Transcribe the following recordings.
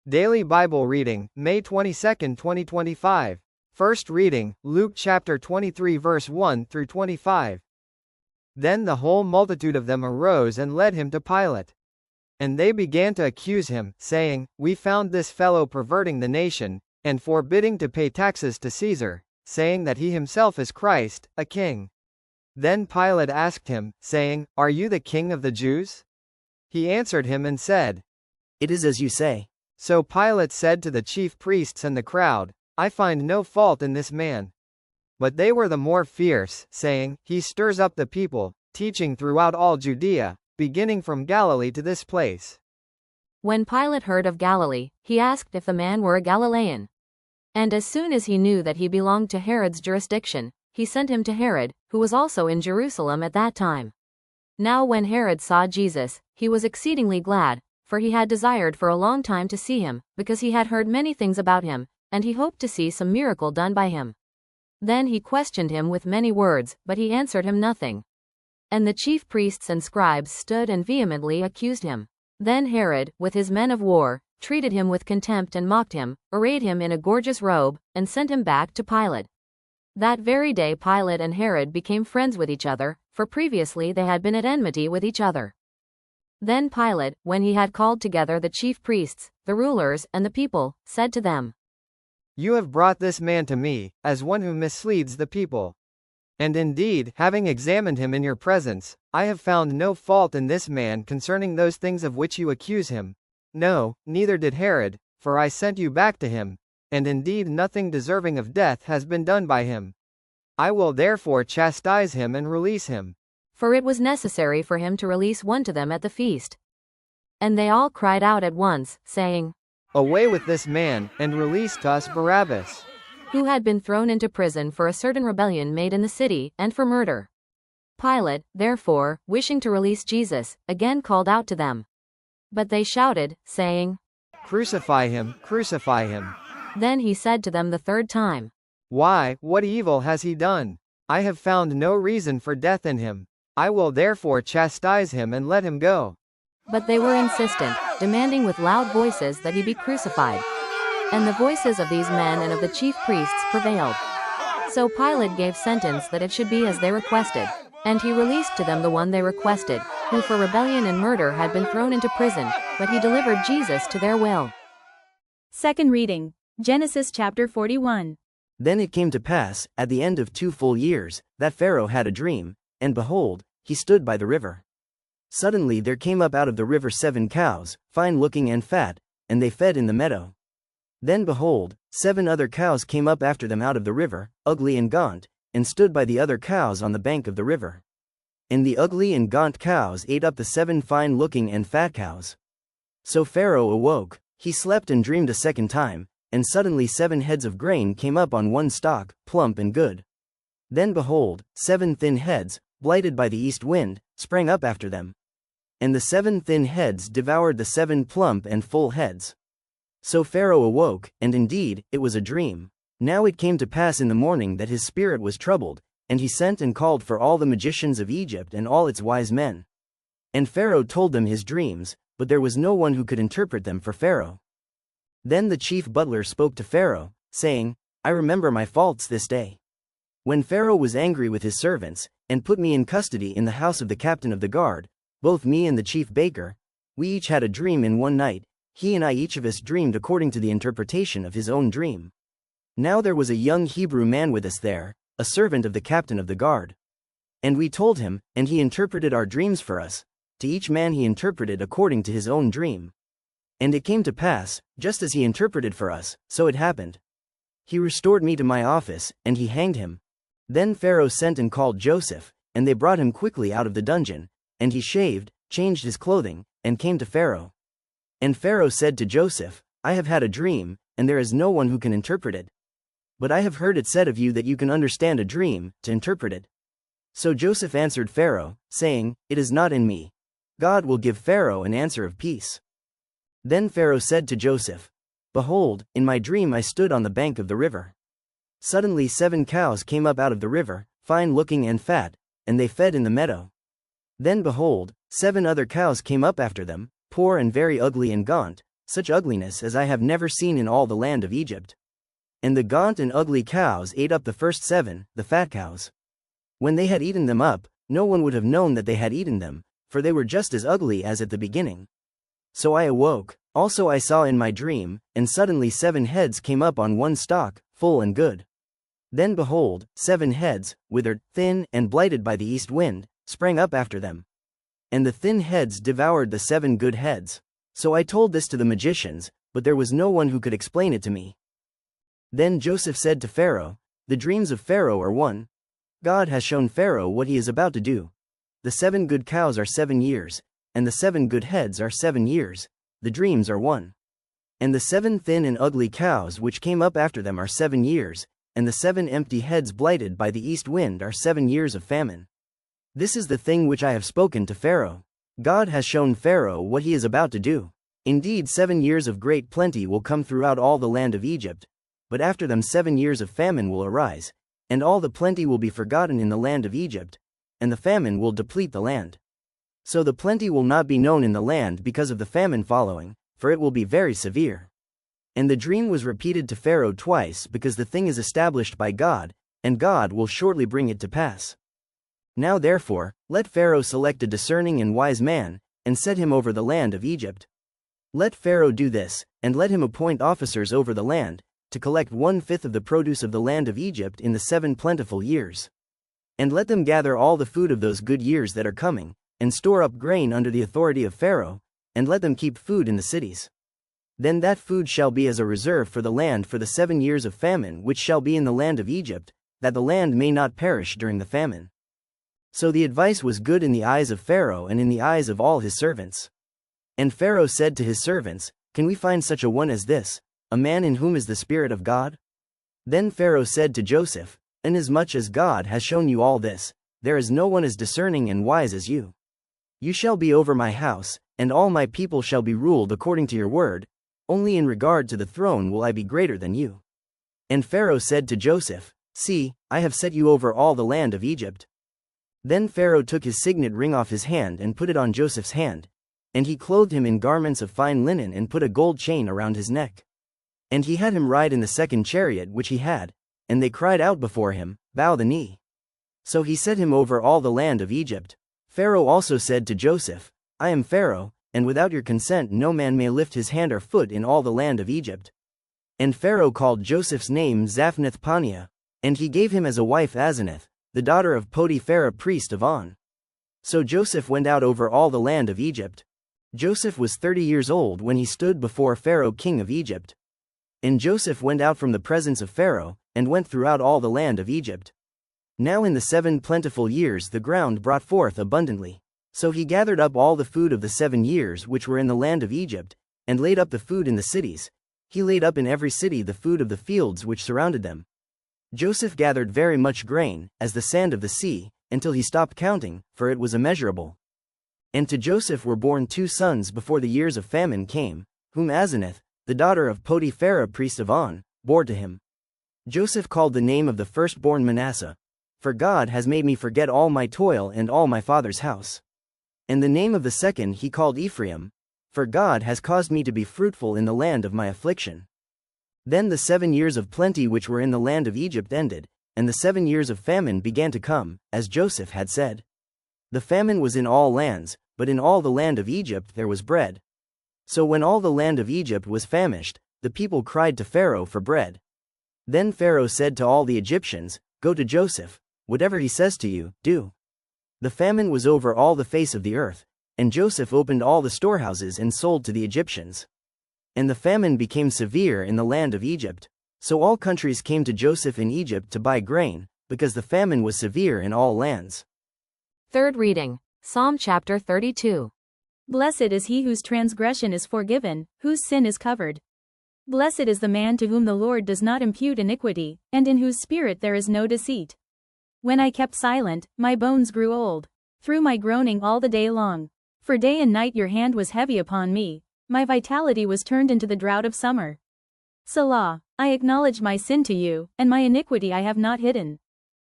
Daily Bible reading, May 22, 2025. First reading, Luke chapter 23 verse 1 through 25. Then the whole multitude of them arose and led him to Pilate. And they began to accuse him, saying, We found this fellow perverting the nation, and forbidding to pay taxes to Caesar, saying that he himself is Christ, a king. Then Pilate asked him, saying, Are you the king of the Jews? He answered him and said, It is as you say. So Pilate said to the chief priests and the crowd, I find no fault in this man. But they were the more fierce, saying, He stirs up the people, teaching throughout all Judea, beginning from Galilee to this place. When Pilate heard of Galilee, he asked if the man were a Galilean. And as soon as he knew that he belonged to Herod's jurisdiction, he sent him to Herod, who was also in Jerusalem at that time. Now when Herod saw Jesus, he was exceedingly glad, for he had desired for a long time to see him, because he had heard many things about him, and he hoped to see some miracle done by him. Then he questioned him with many words, but he answered him nothing. And the chief priests and scribes stood and vehemently accused him. Then Herod, with his men of war, treated him with contempt and mocked him, arrayed him in a gorgeous robe, and sent him back to Pilate. That very day Pilate and Herod became friends with each other, for previously they had been at enmity with each other. Then Pilate, when he had called together the chief priests, the rulers, and the people, said to them, You have brought this man to me, as one who misleads the people. And indeed, having examined him in your presence, I have found no fault in this man concerning those things of which you accuse him. No, neither did Herod, for I sent you back to him, and indeed nothing deserving of death has been done by him. I will therefore chastise him and release him. For it was necessary for him to release one to them at the feast. And they all cried out at once, saying, Away with this man, and release to us Barabbas, who had been thrown into prison for a certain rebellion made in the city, and for murder. Pilate, therefore, wishing to release Jesus, again called out to them. But they shouted, saying, Crucify him, crucify him. Then he said to them the third time, Why, what evil has he done? I have found no reason for death in him. I will therefore chastise him and let him go. But they were insistent, demanding with loud voices that he be crucified. And the voices of these men and of the chief priests prevailed. So Pilate gave sentence that it should be as they requested. And he released to them the one they requested, who for rebellion and murder had been thrown into prison, but he delivered Jesus to their will. Second reading, Genesis chapter 41. Then it came to pass, at the end of 2 full years, that Pharaoh had a dream, and behold, he stood by the river. Suddenly there came up out of the river 7 cows, fine-looking and fat, and they fed in the meadow. Then behold, 7 other cows came up after them out of the river, ugly and gaunt, and stood by the other cows on the bank of the river. And the ugly and gaunt cows ate up the 7 fine-looking and fat cows. So Pharaoh awoke, he slept and dreamed a second time, and suddenly 7 heads of grain came up on one stalk, plump and good. Then behold, 7 thin heads, blighted by the east wind, sprang up after them. And the 7 thin heads devoured the 7 plump and full heads. So Pharaoh awoke, and indeed, it was a dream. Now it came to pass in the morning that his spirit was troubled, and he sent and called for all the magicians of Egypt and all its wise men. And Pharaoh told them his dreams, but there was no one who could interpret them for Pharaoh. Then the chief butler spoke to Pharaoh, saying, I remember my faults this day. When Pharaoh was angry with his servants, and put me in custody in the house of the captain of the guard, both me and the chief baker, we each had a dream in one night, he and I each of us dreamed according to the interpretation of his own dream. Now there was a young Hebrew man with us there, a servant of the captain of the guard. And we told him, and he interpreted our dreams for us. To each man he interpreted according to his own dream. And it came to pass, just as he interpreted for us, so it happened. He restored me to my office, and he hanged him. Then Pharaoh sent and called Joseph, and they brought him quickly out of the dungeon, and he shaved, changed his clothing, and came to Pharaoh. And Pharaoh said to Joseph, I have had a dream, and there is no one who can interpret it. But I have heard it said of you that you can understand a dream, to interpret it. So Joseph answered Pharaoh, saying, It is not in me. God will give Pharaoh an answer of peace. Then Pharaoh said to Joseph, Behold, in my dream I stood on the bank of the river. Suddenly 7 cows came up out of the river, fine-looking and fat, and they fed in the meadow. Then behold, 7 other cows came up after them, poor and very ugly and gaunt, such ugliness as I have never seen in all the land of Egypt. And the gaunt and ugly cows ate up the first 7, the fat cows. When they had eaten them up, no one would have known that they had eaten them, for they were just as ugly as at the beginning. So I awoke, also I saw in my dream, and suddenly 7 heads came up on one stalk, full and good. Then behold, 7 heads, withered, thin, and blighted by the east wind, sprang up after them. And the thin heads devoured the 7 good heads. So I told this to the magicians, but there was no one who could explain it to me. Then Joseph said to Pharaoh, "The dreams of Pharaoh are one. God has shown Pharaoh what he is about to do. The 7 good cows are 7 years, and the 7 good heads are 7 years, the dreams are one. And the 7 thin and ugly cows which came up after them are 7 years, and the 7 empty heads blighted by the east wind are 7 years of famine. This is the thing which I have spoken to Pharaoh. God has shown Pharaoh what he is about to do. Indeed 7 years of great plenty will come throughout all the land of Egypt, but after them 7 years of famine will arise, and all the plenty will be forgotten in the land of Egypt, and the famine will deplete the land. So the plenty will not be known in the land because of the famine following, for it will be very severe." And the dream was repeated to Pharaoh twice because the thing is established by God, and God will shortly bring it to pass. Now therefore, let Pharaoh select a discerning and wise man, and set him over the land of Egypt. Let Pharaoh do this, and let him appoint officers over the land, to collect 1/5 of the produce of the land of Egypt in the 7 plentiful years. And let them gather all the food of those good years that are coming, and store up grain under the authority of Pharaoh, and let them keep food in the cities. Then that food shall be as a reserve for the land for the 7 years of famine which shall be in the land of Egypt, that the land may not perish during the famine. So the advice was good in the eyes of Pharaoh and in the eyes of all his servants. And Pharaoh said to his servants, "Can we find such a one as this, a man in whom is the Spirit of God?" Then Pharaoh said to Joseph, "Inasmuch as God has shown you all this, there is no one as discerning and wise as you. You shall be over my house, and all my people shall be ruled according to your word, only in regard to the throne will I be greater than you." And Pharaoh said to Joseph, "See, I have set you over all the land of Egypt." Then Pharaoh took his signet ring off his hand and put it on Joseph's hand, and he clothed him in garments of fine linen and put a gold chain around his neck. And he had him ride in the 2nd chariot which he had, and they cried out before him, "Bow the knee." So he set him over all the land of Egypt. Pharaoh also said to Joseph, "I am Pharaoh, and without your consent no man may lift his hand or foot in all the land of Egypt." And Pharaoh called Joseph's name Zaphnath-Paaneah, and he gave him as a wife Asenath, the daughter of Potiphera priest of On. So Joseph went out over all the land of Egypt. Joseph was 30 years old when he stood before Pharaoh king of Egypt. And Joseph went out from the presence of Pharaoh, and went throughout all the land of Egypt. Now in the 7 plentiful years the ground brought forth abundantly. So he gathered up all the food of the 7 years which were in the land of Egypt, and laid up the food in the cities. He laid up in every city the food of the fields which surrounded them. Joseph gathered very much grain, as the sand of the sea, until he stopped counting, for it was immeasurable. And to Joseph were born 2 sons before the years of famine came, whom Asenath, the daughter of Potiphera priest of On, bore to him. Joseph called the name of the firstborn Manasseh, "For God has made me forget all my toil and all my father's house." And the name of the second he called Ephraim, "For God has caused me to be fruitful in the land of my affliction." Then the 7 years of plenty which were in the land of Egypt ended, and the 7 years of famine began to come, as Joseph had said. The famine was in all lands, but in all the land of Egypt there was bread. So when all the land of Egypt was famished, the people cried to Pharaoh for bread. Then Pharaoh said to all the Egyptians, "Go to Joseph, whatever he says to you, do." The famine was over all the face of the earth, and Joseph opened all the storehouses and sold to the Egyptians. And the famine became severe in the land of Egypt. So all countries came to Joseph in Egypt to buy grain, because the famine was severe in all lands. Third reading, Psalm chapter 32. Blessed is he whose transgression is forgiven, whose sin is covered. Blessed is the man to whom the Lord does not impute iniquity, and in whose spirit there is no deceit. When I kept silent, my bones grew old, through my groaning all the day long. For day and night your hand was heavy upon me, my vitality was turned into the drought of summer. Selah, I acknowledge my sin to you, and my iniquity I have not hidden.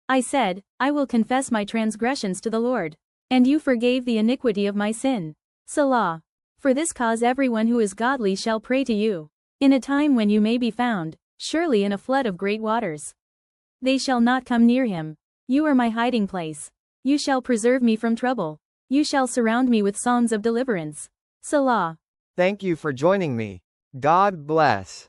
I said, I will confess my transgressions to the Lord, and you forgave the iniquity of my sin. Selah. For this cause everyone who is godly shall pray to you. In a time when you may be found, surely in a flood of great waters. They shall not come near him. You are my hiding place. You shall preserve me from trouble. You shall surround me with songs of deliverance. Selah. Thank you for joining me. God bless.